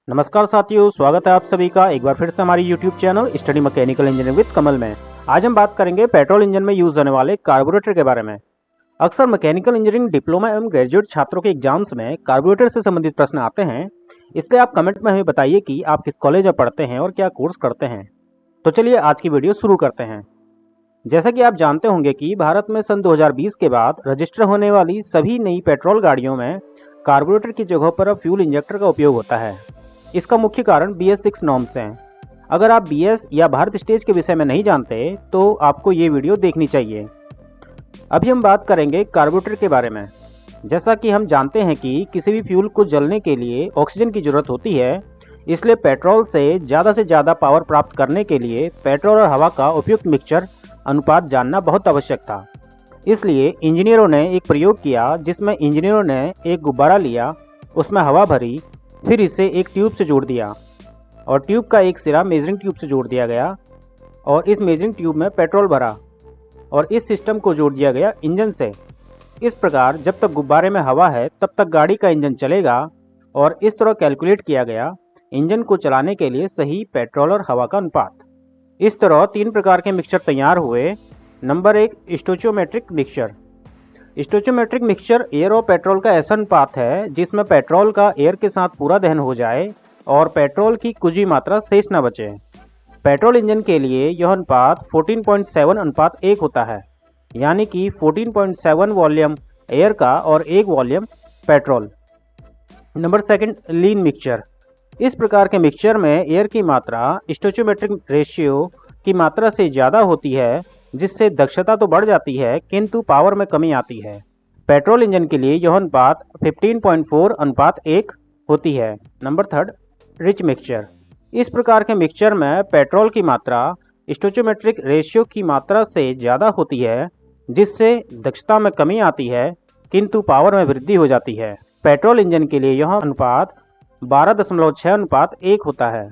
नमस्कार साथियों, स्वागत है आप सभी का एक बार फिर से हमारी YouTube channel study mechanical engineering with Kamal में। आज हम बात करेंगे पेट्रोल इंजन में यूज होने वाले कार्बोरेटर के बारे में। अक्सर मैकेनिकल इंजीनियरिंग डिप्लोमा एवं ग्रेजुएट छात्रों के एग्जाम्स में कार्बोरेटर से संबंधित प्रश्न आते हैं, इसलिए आप कमेंट में हमें बताइए कि आप किस कॉलेज में पढ़ते हैं और क्या कोर्स करते हैं। तो चलिए आज की वीडियो शुरू करते हैं। जैसा कि आप जानते होंगे कि भारत में सन 2020 के बाद रजिस्टर होने वाली सभी नई पेट्रोल गाड़ियों में कार्बोरेटर की जगह पर अब फ्यूल इंजेक्टर का उपयोग होता है। इसका मुख्य कारण BS6 नॉर्म्स हैं। अगर आप BS या भारत स्टेज के विषय में नहीं जानते तो आपको ये वीडियो देखनी चाहिए। अभी हम बात करेंगे कार्बोरेटर के बारे में। जैसा कि हम जानते हैं कि किसी भी फ्यूल को जलने के लिए ऑक्सीजन की जरूरत होती है, इसलिए पेट्रोल से ज़्यादा पावर प्राप्त करने के लिए पेट्रोल और हवा का उपयुक्त मिक्सचर अनुपात जानना बहुत आवश्यक था। इसलिए इंजीनियरों ने एक प्रयोग किया जिसमें इंजीनियरों ने एक गुब्बारा लिया, उसमें हवा भरी, फिर इसे एक ट्यूब से जोड़ दिया और ट्यूब का एक सिरा मेजरिंग ट्यूब से जोड़ दिया गया और इस मेजरिंग ट्यूब में पेट्रोल भरा और इस सिस्टम को जोड़ दिया गया इंजन से। इस प्रकार जब तक गुब्बारे में हवा है तब तक गाड़ी का इंजन चलेगा और इस तरह कैलकुलेट किया गया इंजन को चलाने के लिए सही पेट्रोल और हवा का अनुपात। इस तरह 3 प्रकार के मिक्सचर तैयार हुए। Number 1, stoichiometric mixture. Stoichiometric mixture air और पेट्रोल का ऐसा अनुपात है जिसमें पेट्रोल का एयर के साथ पूरा दहन हो जाए और पेट्रोल की कुछ भी मात्रा शेष न बचे। पेट्रोल इंजन के लिए यह अनुपात 14.7:1 होता है, यानी कि 14.7 वॉल्यूम एयर का और 1 volume petrol. Number 2, lean mixture. इस प्रकार के मिक्सचर में एयर की मात्रा स्टोचियोमेट्रिक रेशियो की मात्रा से ज़्यादा होती है, जिससे दक्षता तो बढ़ जाती है किंतु पावर में कमी आती है। पेट्रोल इंजन के लिए यह अनुपात 15.4:1 होती है। Number 3, rich mixture. इस प्रकार के मिक्सचर में पेट्रोल की मात्रा स्टोचियोमेट्रिक रेशियो की मात्रा से ज़्यादा होती है, जिससे दक्षता में कमी आती है किंतु पावर में वृद्धि हो जाती है। पेट्रोल इंजन के लिए यह अनुपात 12.6:1 होता है।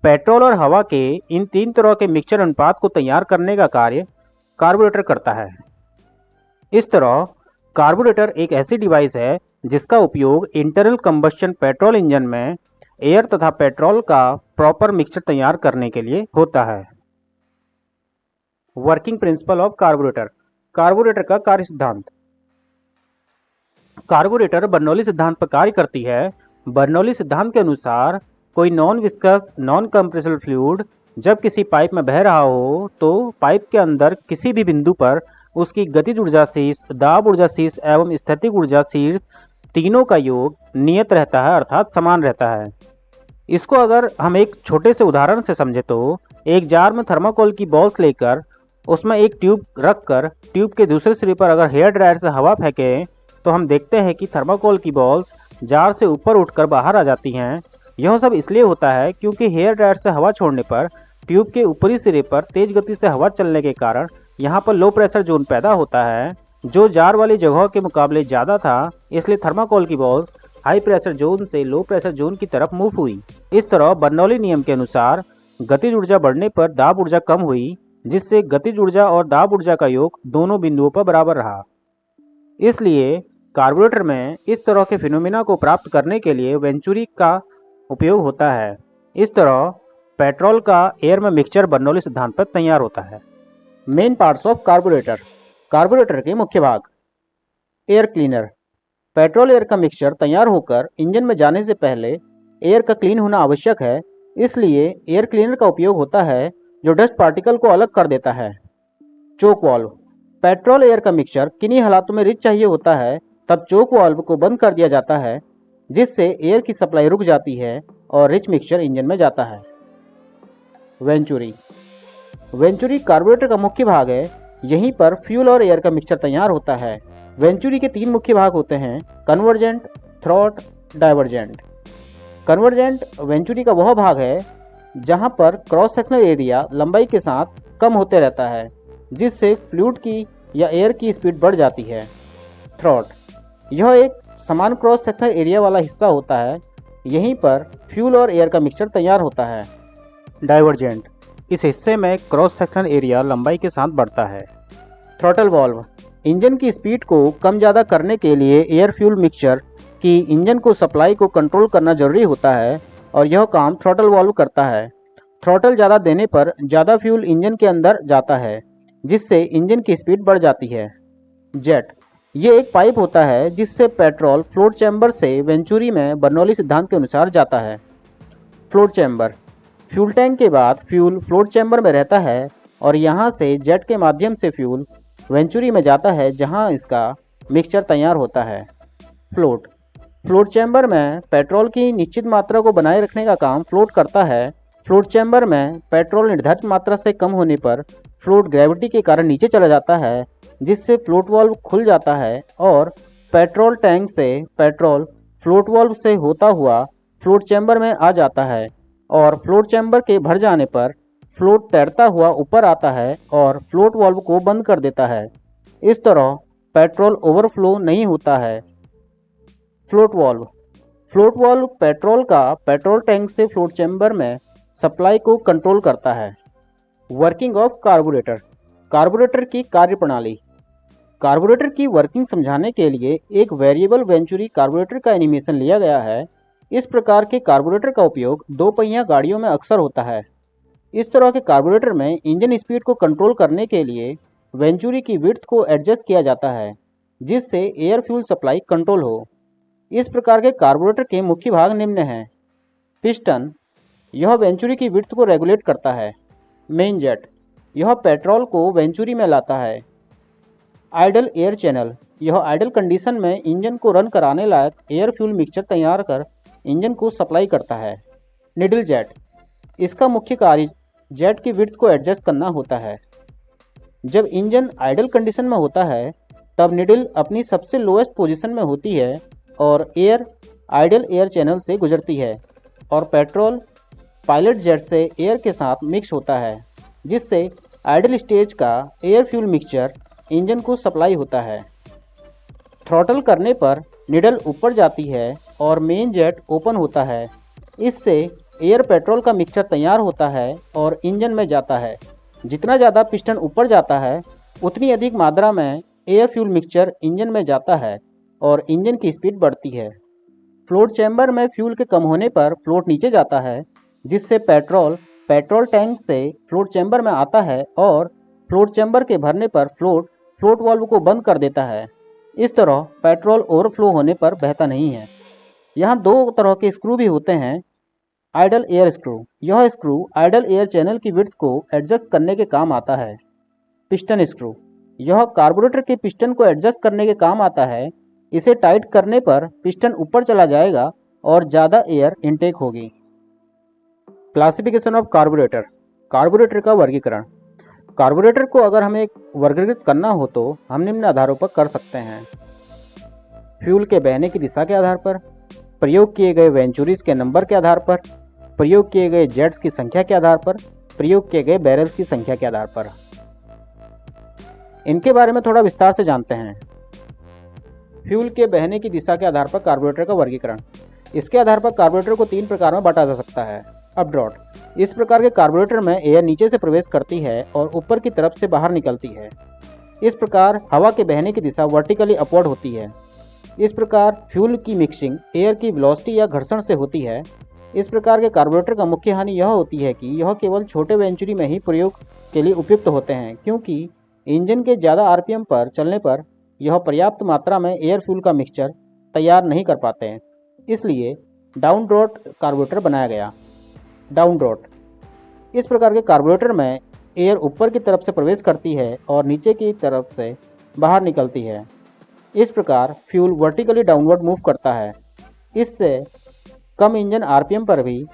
पेट्रोल और हवा के इन 3 तरह के मिक्सचर अनुपात को तैयार करने का कार्य कार्बोरेटर करता है। इस तरह कार्बोरेटर एक ऐसी डिवाइस है जिसका उपयोग इंटरनल कंबस्शन पेट्रोल इंजन में एयर तथा पेट्रोल का प्रॉपर मिक्सचर तैयार करने के लिए होता है। Working principle of carburettor. Carburettor का कार्य सिद्धांत। कार्बोरेटर बर्नौली सिद्धांत पर कार्य करती है। बर्नौली सिद्धांत के अनुसार कोई non viscous non compressible fluid जब किसी पाइप में बह रहा हो तो पाइप के अंदर किसी भी बिंदु पर उसकी गतिज ऊर्जा शीर्ष, दाब ऊर्जा शीर्ष एवं स्थैतिक ऊर्जा शीर्ष तीनों का योग नियत रहता है, अर्थात समान रहता है। इसको अगर हम एक छोटे से उदाहरण से समझे तो एक जार में थर्माकोल की बॉल्स लेकर उसमें एक ट्यूब रखकर ट्यूब के दूसरे सिरे पर अगर हेयर ड्रायर से हवा फेंके तो हम देखते हैं कि थर्माकोल की बॉल्स जार से ऊपर उठकर बाहर आ जाती हैं। यह सब इसलिए होता है क्योंकि हेयर ड्रायर से हवा छोड़ने पर ट्यूब के ऊपरी सिरे पर तेज गति से हवा चलने के कारण यहाँ पर लो प्रेशर जोन पैदा होता है, जो जार वाली जगहों के मुकाबले ज़्यादा था। इसलिए थर्माकोल की बॉल्स हाई प्रेशर जोन से लो प्रेशर जोन की तरफ मूव हुई। इस तरह बर्नौली नियम के अनुसार गतिज ऊर्जा बढ़ने पर दाब ऊर्जा कम हुई, जिससे गतिज ऊर्जा और दाब ऊर्जा का योग दोनों बिंदुओं पर बराबर रहा। इसलिए कार्बोरेटर में इस तरह के फिनोमिना को प्राप्त करने के लिए वेंचुरी का उपयोग होता है। इस तरह पेट्रोल का एयर में मिक्सचर बर्नौली सिद्धांत पर तैयार होता है। Main parts of carburettor. Carburettor के मुख्य भाग। Air cleaner. पेट्रोल एयर का मिक्सचर तैयार होकर इंजन में जाने से पहले एयर का क्लीन होना आवश्यक है, इसलिए एयर क्लीनर का उपयोग होता है जो डस्ट पार्टिकल को अलग कर देता है। चोक वाल्व। पेट्रोल एयर का मिक्सचर किन्हीं हालातों में रिच चाहिए होता है, तब चोक वाल्व को बंद कर दिया जाता है, जिससे एयर की सप्लाई रुक जाती है और रिच मिक्सचर इंजन में जाता है। वेंचुरी। वेंचुरी कार्बोरेटर का मुख्य भाग है। यहीं पर फ्यूल और एयर का मिक्सचर तैयार होता है। वेंचुरी के 3 मुख्य भाग होते हैं, convergent, throat, divergent. Convergent venturi का वह भाग है जहां पर क्रॉस सेक्शनल एरिया लंबाई के साथ कम होते रहता है, जिससे फ्लूइड की या एयर की स्पीड बढ़ जाती है। थ्रॉट, यह एक समान क्रॉस सेक्शनल एरिया वाला हिस्सा होता है, यहीं पर फ्यूल और एयर का मिक्सचर तैयार होता है। डाइवर्जेंट, इस हिस्से में क्रॉस सेक्शनल एरिया लंबाई के साथ बढ़ता है। थ्रॉटल वाल्व, इंजन की स्पीड को कम ज़्यादा करने के लिए एयर फ्यूल मिक्सचर की इंजन को सप्लाई को कंट्रोल करना जरूरी होता है और यह काम थ्रॉटल वाल्व करता है। थ्रॉटल ज़्यादा देने पर ज़्यादा फ्यूल इंजन के अंदर जाता है, जिससे इंजन की स्पीड बढ़ जाती है। जेट ये एक पाइप होता है जिससे पेट्रोल फ्लोट चैम्बर से वेंचुरी में बर्नौली सिद्धांत के अनुसार जाता है। फ्लोट चैम्बर फ्यूल टैंक के बाद फ्यूल फ्लोट चैम्बर में रहता है और यहाँ से जेट के माध्यम से फ्यूल वेंचुरी में जाता है जहाँ इसका मिक्सचर तैयार होता है। फ्लोट फ्लोट चैम्बर में पेट्रोल की निश्चित मात्रा को बनाए रखने का काम फ्लोट करता है। फ्लोट चैम्बर में पेट्रोल निर्धारित मात्रा से कम होने पर फ्लोट ग्रेविटी के कारण नीचे चला जाता है, जिससे फ्लोट वाल्व खुल जाता है और पेट्रोल टैंक से पेट्रोल फ्लोट वाल्व से होता हुआ फ्लोट चैम्बर में आ जाता है और फ्लोट चैम्बर के भर जाने पर फ्लोट तैरता हुआ ऊपर आता है और फ्लोट वाल्व को बंद कर देता है। इस तरह पेट्रोल ओवरफ्लो नहीं होता है। फ्लोट वाल्व पेट्रोल का पेट्रोल टैंक से फ्लोट चैम्बर में सप्लाई को कंट्रोल करता है। वर्किंग ऑफ कार्बोरेटर की कार्यप्रणाली। कार्बोरेटर की वर्किंग समझाने के लिए एक वेरिएबल वेंचुरी कार्बोरेटर का एनिमेशन लिया गया है। इस प्रकार के कार्बोरेटर का उपयोग दो पहिया गाड़ियों में अक्सर होता है। इस तरह के कार्बोरेटर में इंजन स्पीड को कंट्रोल करने के लिए वेंचुरी की विड्थ को एडजस्ट किया जाता है, जिससे एयर फ्यूल सप्लाई कंट्रोल हो। इस प्रकार के कार्बोरेटर के मुख्य भाग निम्न हैं। पिस्टन, यह वेंचुरी की विड्थ को रेगुलेट करता है। मेन जेट, यह पेट्रोल को वेंचुरी में लाता है। आइडल एयर चैनल, यह आइडल कंडीशन में इंजन को रन कराने लायक एयर फ्यूल मिक्सचर तैयार कर इंजन को सप्लाई करता है। निडल जेट, इसका मुख्य कार्य जेट की विड्थ को एडजस्ट करना होता है। जब इंजन आइडल कंडीशन में होता है तब निडल अपनी सबसे लोएस्ट पोजीशन में होती है और एयर आइडल एयर चैनल से गुजरती है और पेट्रोल पायलट जेट से एयर के साथ मिक्स होता है, जिससे आइडल स्टेज का एयर फ्यूल मिक्सचर इंजन को सप्लाई होता है। थ्रॉटल करने पर निडल ऊपर जाती है और मेन जेट ओपन होता है। इससे एयर पेट्रोल का मिक्सचर तैयार होता है और इंजन में जाता है। जितना ज़्यादा पिस्टन ऊपर जाता है उतनी अधिक मात्रा में एयर फ्यूल मिक्सचर इंजन में जाता है और इंजन की स्पीड बढ़ती है। फ्लोट चैम्बर में फ्यूल के कम होने पर फ्लोट नीचे जाता है, जिससे पेट्रोल टैंक से फ्लोट चैम्बर में आता है और फ्लोट चैम्बर के भरने पर फ्लोट वाल्व को बंद कर देता है। इस तरह पेट्रोल ओवरफ्लो होने पर बहता नहीं है। यहाँ दो तरह के स्क्रू भी होते हैं। आइडल एयर स्क्रू, यह स्क्रू आइडल एयर चैनल की विड्थ को एडजस्ट करने के काम आता है। पिस्टन स्क्रू, यह कार्बोरेटर के पिस्टन को एडजस्ट करने के काम आता है। इसे टाइट करने पर पिस्टन ऊपर चला जाएगा और ज़्यादा एयर इनटेक होगी। क्लासिफिकेशन ऑफ कार्बोरेटर का वर्गीकरण। कार्बोरेटर को अगर हमें वर्गीकृत करना हो तो हम निम्न आधारों पर कर सकते हैं। फ्यूल के बहने की दिशा के आधार पर, प्रयोग किए गए वेंचुरीज के नंबर के आधार पर, प्रयोग किए गए जेट्स की संख्या के आधार पर, प्रयोग किए गए बैरल्स की संख्या के आधार पर। इनके बारे में थोड़ा विस्तार से जानते हैं। फ्यूल के बहने की दिशा के आधार पर कार्बोरेटर का वर्गीकरण। इसके आधार पर कार्बोरेटर को तीन प्रकार में बांटा जा सकता है। अपड्रॉट, इस प्रकार के कार्बोरेटर में एयर नीचे से प्रवेश करती है और ऊपर की तरफ से बाहर निकलती है। इस प्रकार हवा के बहने की दिशा वर्टिकली अपवर्ड होती है। इस प्रकार फ्यूल की मिक्सिंग एयर की वेलोसिटी या घर्षण से होती है। इस प्रकार के कार्बोरेटर का मुख्य हानि यह होती है कि यह केवल छोटे वेंचुरी में ही प्रयोग के लिए उपयुक्त होते हैं, क्योंकि इंजन के ज़्यादा आरपीएम पर चलने पर यह पर्याप्त मात्रा में एयर फ्यूल का मिक्सचर तैयार नहीं कर पाते हैं। इसलिए डाउन ड्रॉट कार्बोरेटर बनाया गया। डाउन ड्रॉट, इस प्रकार के कार्बोरेटर में एयर ऊपर की तरफ से प्रवेश करती है और नीचे की तरफ से बाहर निकलती है। इस प्रकार फ्यूल वर्टिकली डाउनवर्ड मूव करता है। इससे कम इंजन आरपीएम पर भी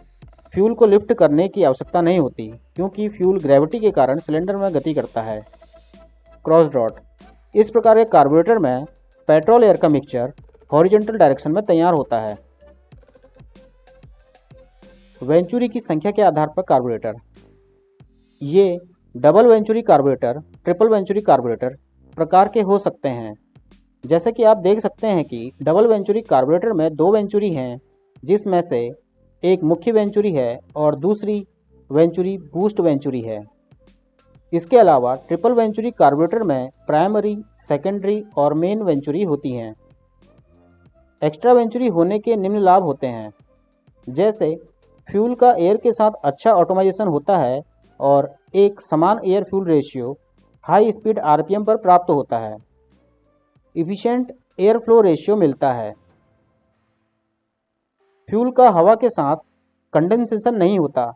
फ्यूल को लिफ्ट करने की आवश्यकता नहीं होती, क्योंकि फ्यूल ग्रेविटी के कारण सिलेंडर में गति करता है। क्रॉस ड्रॉट, इस प्रकार के कार्बोरेटर में पेट्रोल एयर का मिक्सचर हॉरिजॉन्टल डायरेक्शन में तैयार होता है। वेंचुरी की संख्या के आधार पर कार्बोरेटर। ये double venturi carburettor, triple venturi carburettor प्रकार के हो सकते हैं। जैसे कि आप देख सकते हैं कि डबल वेंचुरी कार्बोरेटर में दो वेंचुरी हैं, जिसमें से एक मुख्य वेंचुरी है और दूसरी वेंचुरी बूस्ट वेंचुरी है। इसके अलावा ट्रिपल वेंचुरी कार्बोरेटर में प्राइमरी, सेकेंडरी और मेन वेंचुरी होती हैं। एक्स्ट्रा वेंचुरी होने के निम्न लाभ होते हैं, जैसे फ्यूल का एयर के साथ अच्छा ऑटोमाइजेशन होता है और एक समान air fuel ratio high speed RPM पर प्राप्त होता है। इफिशिएंट एयर फ्लो रेशियो मिलता है। फ्यूल का हवा के साथ कंडेंसेशन नहीं होता।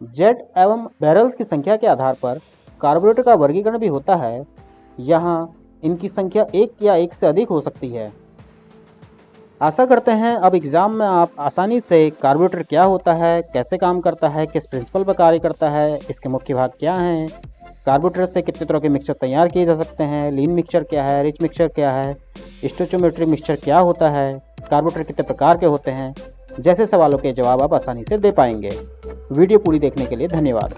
जेट एवं बैरल्स की संख्या के आधार पर कार्बोरेटर का वर्गीकरण भी होता है। यहाँ इनकी संख्या एक या एक से अधिक हो सकती है। आशा करते हैं अब एग्ज़ाम में आप आसानी से कार्बोरेटर क्या होता है, कैसे काम करता है, किस प्रिंसिपल पर कार्य करता है, इसके मुख्य भाग क्या हैं, कार्बोरेटर से कितने तरह के मिक्सचर तैयार किए जा सकते हैं, लीन मिक्सचर क्या है, रिच मिक्सचर क्या है, स्टोइचियोमेट्रिक मिक्सचर क्या होता है, कार्बोरेटर कितने प्रकार के होते हैं, जैसे सवालों के जवाब आप आसानी से दे पाएंगे। वीडियो पूरी देखने के लिए धन्यवाद।